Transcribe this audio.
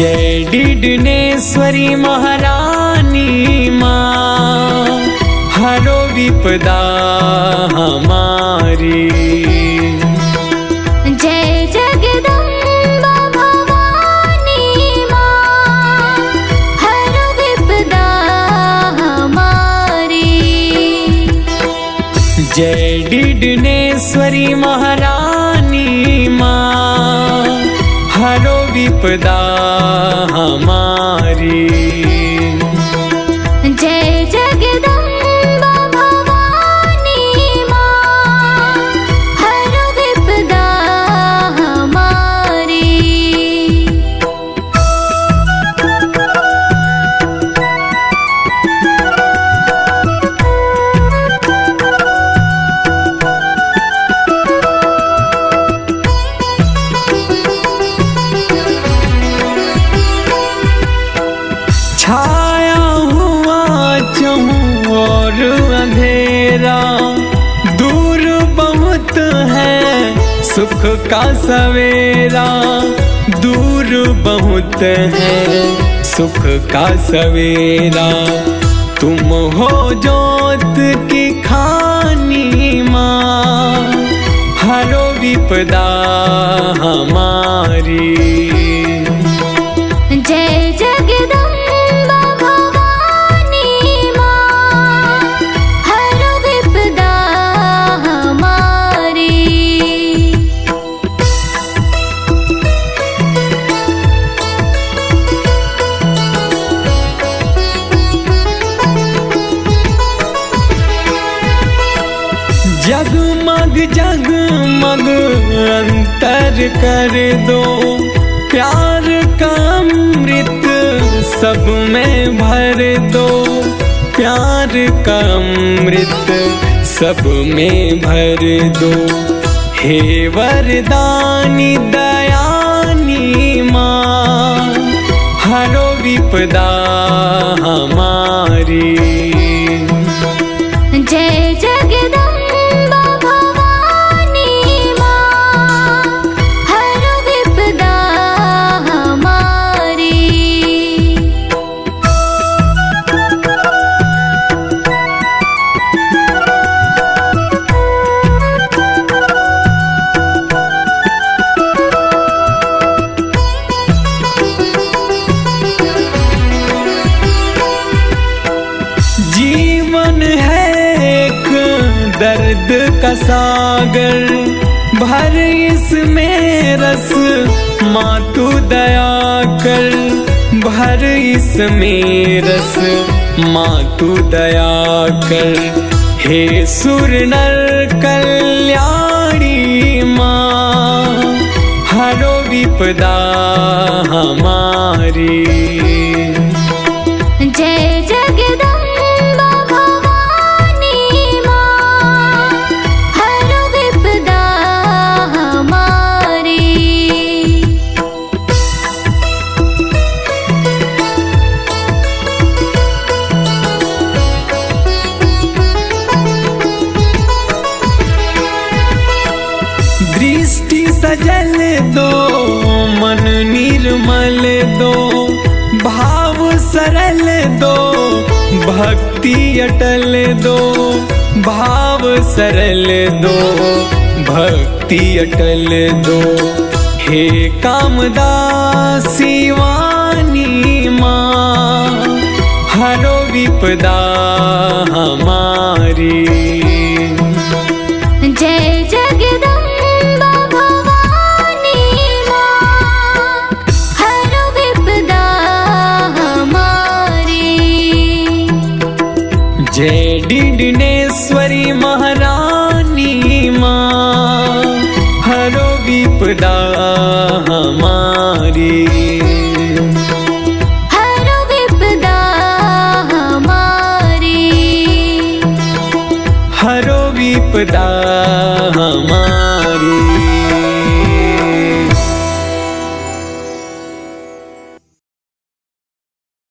जय डिडनेश्वरी महारानी माँ, हरो विपदा हमारी। जय जगदम्बा भवानी माँ, हरो विपदा हमारी। जय डिडनेश्वरी महारानी माँ, हरो विपदा हमारी। जय जगदम्बा भवानी माँ, हरो विपदा हमारी। छाया हुआ चहु और अंधेरा, दूर बहुत है सुख का सवेरा। दूर बहुत है सुख का सवेरा, तुम हो जोत की खानी माँ, हरो विपदा हमारी। जय जगदम्बा भवानी माँ, हरो विपदा हमारी। जगमग जगमग अंतर कर दो, प्यार का अमृत सब में भर दो। प्यार का अमृत सब में भर दो, हे वरदानी दयानी माँ, हरो विपदा हमारी। जय जगदम्बा भवानी माँ, हरो विपदा हमारी। जीवन है एक दर्द का सागर, भर इसमें रस माँ तू दया कर। भर इसमें रस माँ तू दया कर, हे सुर नर कल्याणी माँ, हरो विपदा हमारी। जय जगदम्बा भवानी माँ, हरो विपदा हमारी। दृष्टि सजल दो, मन निर्मल दो, भाव सरल दो, भक्ति अटल दो। भाव सरल दो, भक्ति अटल दो, हे कामदासी वाणी माँ, हरो विपदा हमारी। जय जगदम्बा भवानी माँ, हरो विपदा हमारी। जय डिडनेश्वरी महारानी माँ, हरो विपदा हमारी। हरो विपदा हमारी। हरो विपदा